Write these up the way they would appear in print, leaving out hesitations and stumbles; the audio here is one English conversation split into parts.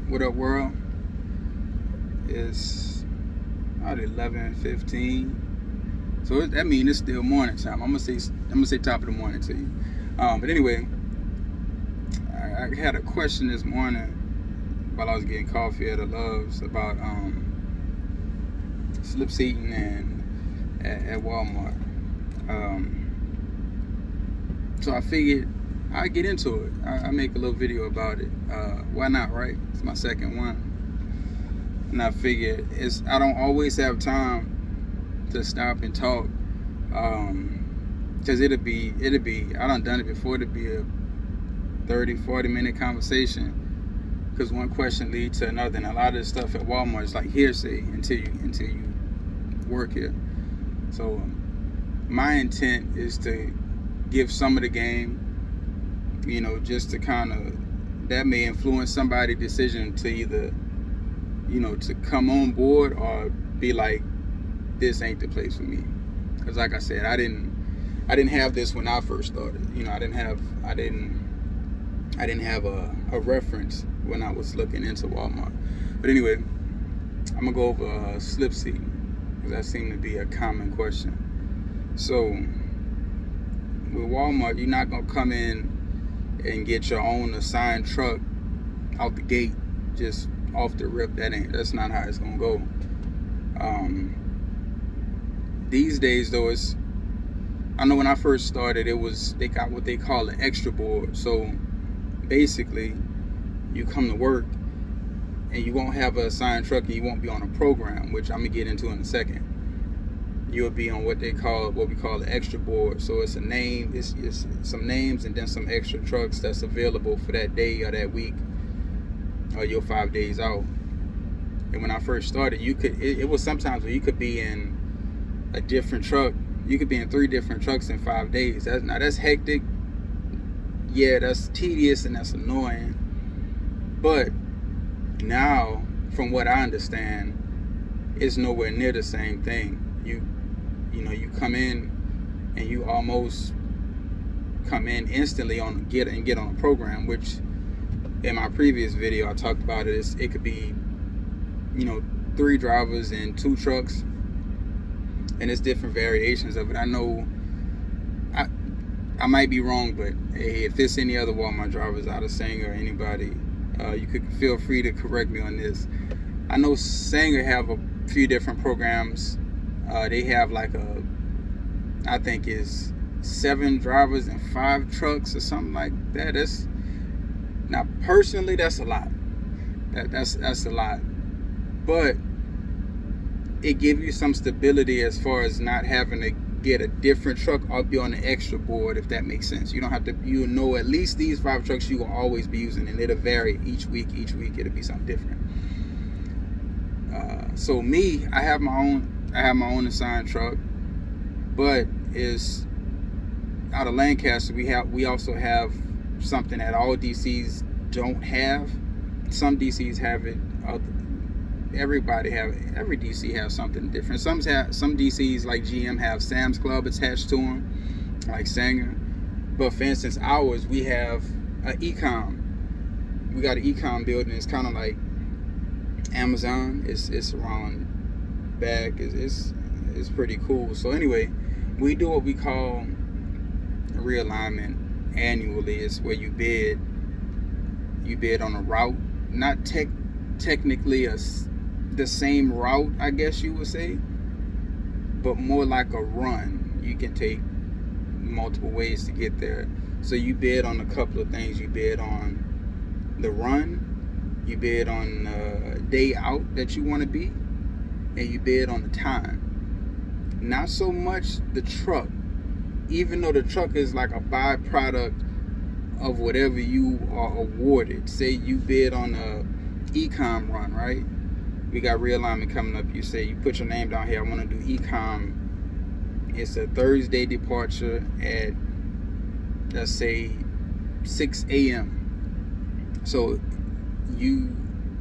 What up, world? It's about 11:15, so that means it's still morning time. I'm gonna say top of the morning to you. But anyway, I had a question this morning while I was getting coffee at the Loves about slip seating and at Walmart. So I figured I'd get into it. I make a little video about it. Why not, right? It's my second one. And I figured I don't always have time to stop and talk, because I done it before. It'd be a 30-40 minute conversation, because one question leads to another, and a lot of this stuff at Walmart is like hearsay until you work here. So my intent is to give some of the game, just to kind of, that may influence somebody's decision to either to come on board or be like, this ain't the place for me. Because like I said, I didn't have this when I first started. I didn't have a reference when I was looking into Walmart. But anyway, I'm gonna go over slip seating, because that seemed to be a common question. So with Walmart, you're not gonna come in and get your own assigned truck out the gate just off the rip. That's not how it's gonna go. These days though, I know when I first started, they got what they call an extra board. So basically, you come to work and you won't have an assigned truck, and you won't be on a program, which I'm gonna get into in a second. You'll be on what we call the extra board. So it's a name, it's some names, and then some extra trucks that's available for that day or that week, or your 5 days out. And when I first started, it was sometimes where you could be in a different truck. You could be in 3 different trucks in 5 days. That's hectic. Yeah, that's tedious and that's annoying. But now, from what I understand, it's nowhere near the same thing. You come in and you almost come in instantly get on a program, which in my previous video I talked about it. It could be 3 drivers and 2 trucks, and it's different variations of it. I know I might be wrong, but hey, if it's any other Walmart drivers out of Sanger or anybody, you could feel free to correct me on this. I know Sanger have a few different programs. They have I think is 7 drivers and 5 trucks or something like that. Now personally, that's a lot. That's a lot. But it gives you some stability as far as not having to get a different truck or be on the extra board, if that makes sense. You don't have to, at least these 5 trucks you will always be using, and it'll vary each week it'll be something different. So me, I have my own assigned truck, but is out of Lancaster. We also have something that all DCs don't have. Some DCs have it. Every DC has something different. Some DCs like GM have Sam's Club attached to them, like Sanger. But for instance, ours, we have an Ecom. We got an Ecom building. It's kind of like Amazon. It's around back. It's pretty cool. So anyway, we do what we call a realignment annually. It's where you bid on a route, not technically the same route, I guess you would say, but more like a run. You can take multiple ways to get there. So you bid on a couple of things. You bid on the run, you bid on the day out that you want to be, and you bid on the time. Not so much the truck, even though the truck is like a byproduct of whatever you are awarded. Say you bid on a Ecom run, right? We got realignment coming up. You put your name down here. I want to do Ecom. It's a Thursday departure at, let's say, 6 a.m. So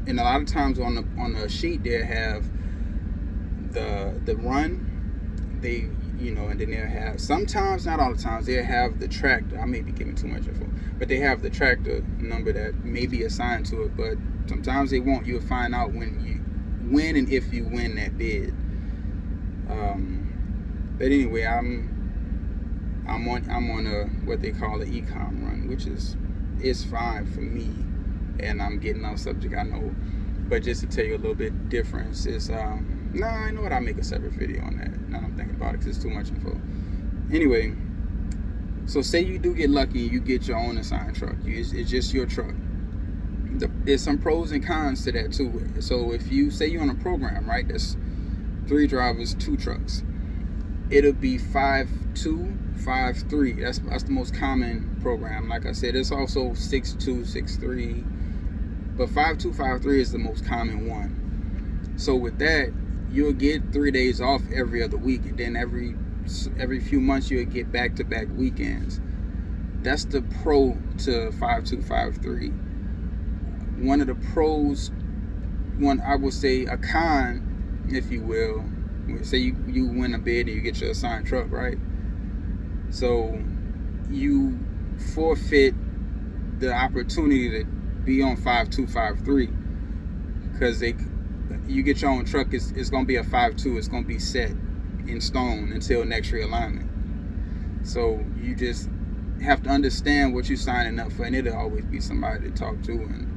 and a lot of times on the sheet they have the run. and then they'll have, sometimes, not all the times, they'll have the tractor. I may be giving too much info, but they have the tractor number that may be assigned to it, but sometimes they won't. You'll find out when and if you win that bid. But anyway, I'm on a what they call an e-com run, which is fine for me, and I'm getting off subject, I know, but just to tell you a little bit difference is I know what, I'll make a separate video on that. Now I'm thinking about it because it's too much info. Anyway, so say you do get lucky and you get your own assigned truck. It's just your truck. There's some pros and cons to that too. So if you say you're on a program, right, that's 3 drivers, 2 trucks, it'll be 5-2, 5-3. That's the most common program. Like I said, it's also 6-2, 6-3, but 5-2, 5-3 is the most common one. So with that, you'll get 3 days off every other week, and then every few months you'll get back-to-back weekends. That's the pro to 5-2, 5-3. One of the pros, I would say a con, if you will, say you win a bid and you get your assigned truck, right? So you forfeit the opportunity to be on 5-2, 5-3, because you get your own truck, it's going to be a 5-2. It's going to be set in stone until next realignment. So you just have to understand what you're signing up for, and it'll always be somebody to talk to and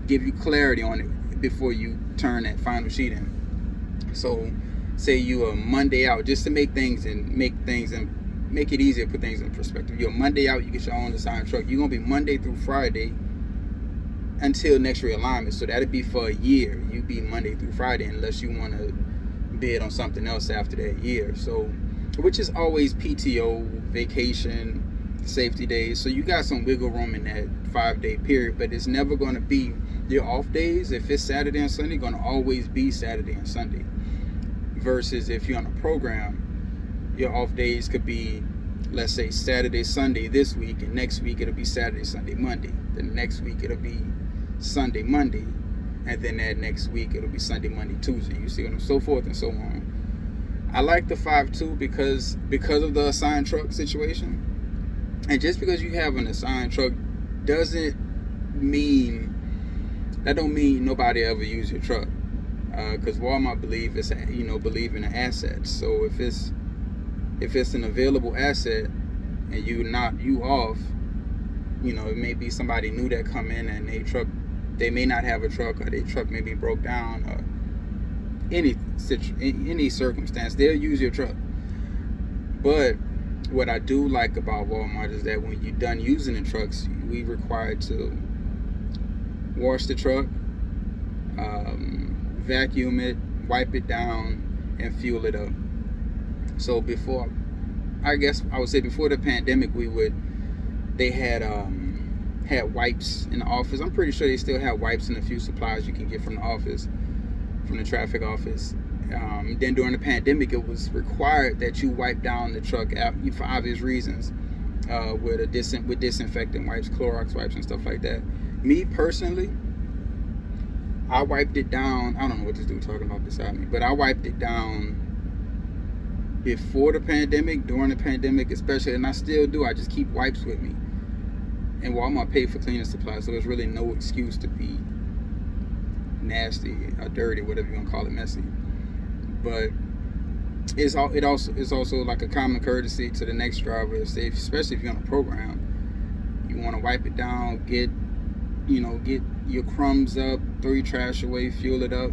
give you clarity on it before you turn that final sheet in. So say you are Monday out, just to make it easier, put things in perspective. You're Monday out, you get your own assigned truck. You're going to be Monday through Friday until next realignment. So that'd be for a year. You'd be Monday through Friday unless you want to bid on something else after that year. So, which is always PTO, vacation, safety days. So you got some wiggle room in that 5-day period, but it's never going to be your off days. If it's Saturday and Sunday, going to always be Saturday and Sunday. Versus if you're on a program, your off days could be, let's say, Saturday, Sunday this week, and next week it'll be Saturday, Sunday, Monday. The next week it'll be Sunday, Monday, and then that next week it'll be Sunday, Monday, Tuesday. You see what I'm, so forth and so on. I like the 5-2 because of the assigned truck situation, and just because you have an assigned truck don't mean nobody ever use your truck, because Walmart believe in the assets. So if it's an available asset and you off, it may be somebody new that come in and they may not have a truck, or their truck may be broke down, or any circumstance, they'll use your truck. But what I do like about Walmart is that when you're done using the trucks, we required to wash the truck, vacuum it, wipe it down, and fuel it up. So before the pandemic, they had wipes in the office. I'm pretty sure they still have wipes and a few supplies you can get from the office, from the traffic office. Then during the pandemic, it was required that you wipe down the truck for obvious reasons, with disinfectant wipes, Clorox wipes, and stuff like that. Me personally, I wiped it down. I don't know what this dude talking about beside me, but I wiped it down before the pandemic, during the pandemic especially, and I still do. I just keep wipes with me. And Walmart paid for cleaning supplies, so there's really no excuse to be nasty or dirty, whatever you want to call it, messy. But it's also like a common courtesy to the next driver, especially if you're on a program, you want to wipe it down, get your crumbs up, throw your trash away, fuel it up.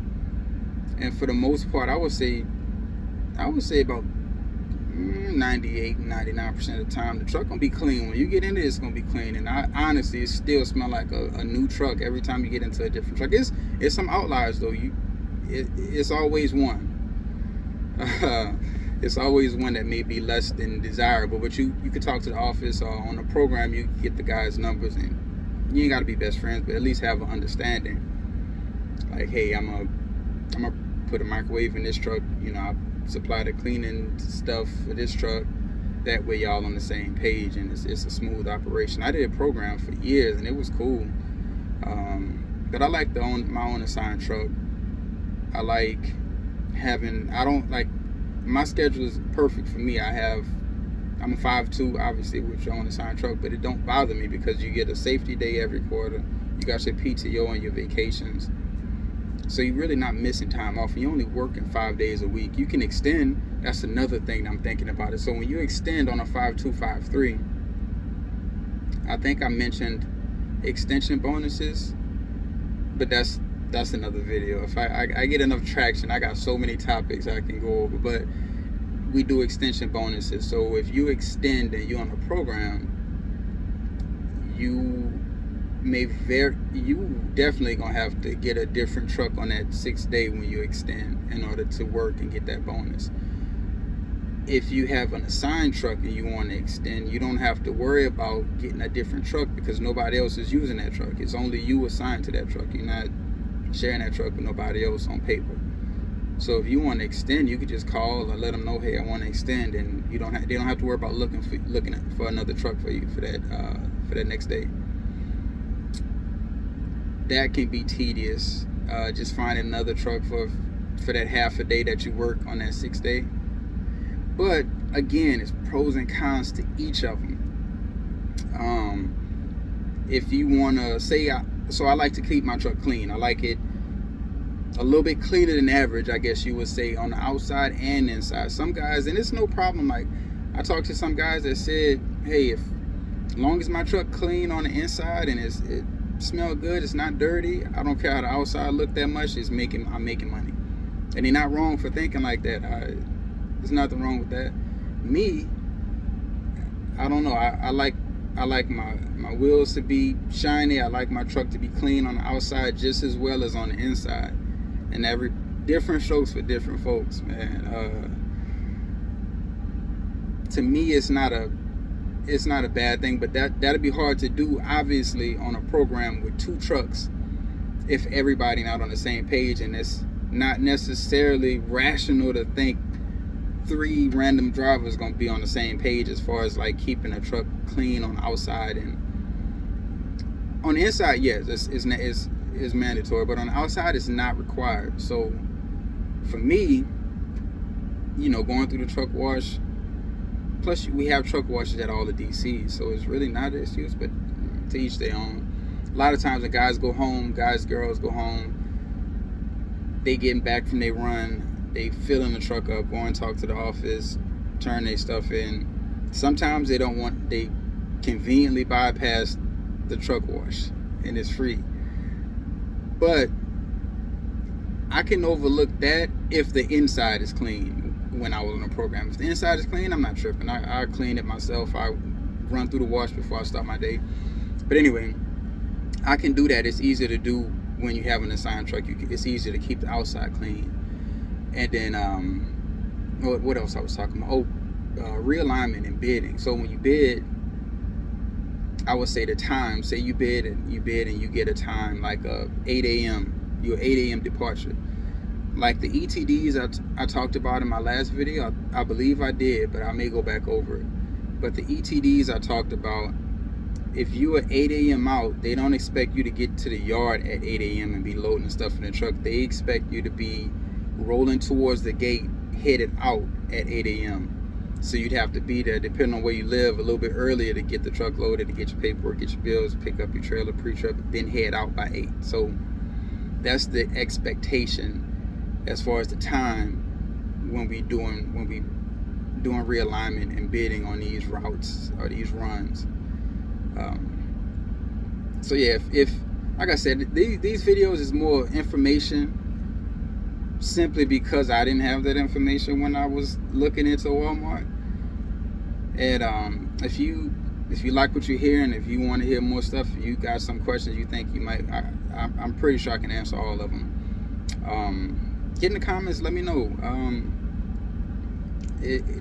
And for the most part, I would say about 98-99% of the time, the truck gonna be clean. When you get in it, it's gonna be clean. And honestly, it still smell like a new truck every time you get into a different truck. It's some outliers though. It's always one. It's always one that may be less than desirable. But you could talk to the office, or on the program, you get the guy's numbers, and you ain't gotta be best friends, but at least have an understanding. Like, hey, I'm gonna put a microwave in this truck. I supply the cleaning stuff for this truck. That way y'all on the same page, and it's a smooth operation. I did a program for years and it was cool. But I like my own assigned truck. I don't like my schedule is perfect for me. I'm a 5'2", obviously, with your own assigned truck, but it don't bother me because you get a safety day every quarter. You got your PTO and your vacations. So you're really not missing time off. You're only working 5 days a week. You can extend. That's another thing that I'm thinking about it. So when you extend on a 5'2", 5'3", I think I mentioned extension bonuses, but that's another video. If I get enough traction, I got so many topics I can go over, but we do extension bonuses. So if you extend and you're on a program, you definitely gonna have to get a different truck on that 6th day when you extend in order to work and get that bonus. If you have an assigned truck and you want to extend, you don't have to worry about getting a different truck because nobody else is using that truck. It's only you assigned to that truck. You're not sharing that truck with nobody else on paper. So if you want to extend, you could just call or let them know, hey, I want to extend, and they don't have to worry about looking for another truck for you for that next day. That can be tedious. Just finding another truck for that half a day that you work on that 6th day. But again, it's pros and cons to each of them. If you want to say, I like to keep my truck clean. I like it a little bit cleaner than average, I guess you would say, on the outside and inside. Some guys, and it's no problem. Like, I talked to some guys that said, hey, as long as my truck clean on the inside and it smell good, it's not dirty, I don't care how the outside look that much, I'm making money. And they're not wrong for thinking like that. There's nothing wrong with that. Me, I don't know. I like my wheels to be shiny. I like my truck to be clean on the outside just as well as on the inside. And every different strokes for different folks, man. To me, it's not a bad thing, but that'd be hard to do, obviously, on a program with 2 trucks if everybody not on the same page, and it's not necessarily rational to think 3 random drivers gonna be on the same page as far as like keeping a truck clean on the outside. And on the inside, yes, is mandatory, but on the outside it's not required. So for me, going through the truck wash, plus we have truck washes at all the DCs, so it's really not an excuse, but to each their own. A lot of times the girls go home, they getting back from their run, they filling the truck up, go and talk to the office, turn their stuff in. Sometimes they conveniently bypass the truck wash and it's free. But I can overlook that if the inside is clean when I was on a program. If the inside is clean, I'm not tripping. I clean it myself. I run through the wash before I start my day. But anyway, I can do that. It's easier to do when you have an assigned truck. It's easier to keep the outside clean. And then, what else I was talking about? Realignment and bidding. So when you bid, I would say the time. Say you bid and you get a time like 8 a.m. Your 8 a.m. departure. Like the ETDs I talked about in my last video. I believe I did, but I may go back over it. But the ETDs I talked about, if you are 8 a.m. out, they don't expect you to get to the yard at 8 a.m. and be loading stuff in the truck. They expect you to be rolling towards the gate, headed out at 8 a.m. So you'd have to be there, depending on where you live, a little bit earlier to get the truck loaded, to get your paperwork, get your bills, pick up your trailer, pre-trip, then head out by 8. So that's the expectation as far as the time when we doing realignment and bidding on these routes or these runs. So yeah, if like I said, these videos is more information, simply because I didn't have that information when I was looking into Walmart. And if you like what you hear, and if you want to hear more stuff, if you got some questions you think you might, I'm pretty sure I can answer all of them. Get in the comments, let me know.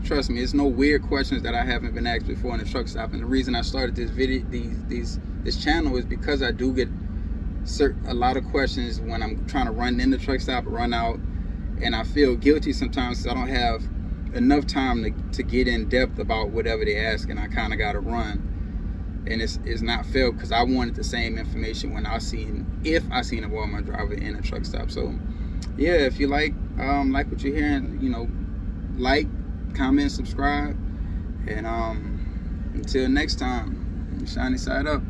Trust me, it's no weird questions that I haven't been asked before in the truck stop. And the reason I started this video, this channel, is because I do get a lot of questions when I'm trying to run in the truck stop, run out, and I feel guilty sometimes because I don't have enough time to get in depth about whatever they ask, and I kind of got to run. And it's not fair because I wanted the same information if I seen a Walmart driver in a truck stop. So yeah, if you like what you're hearing, like, comment, subscribe, and until next time, shiny side up.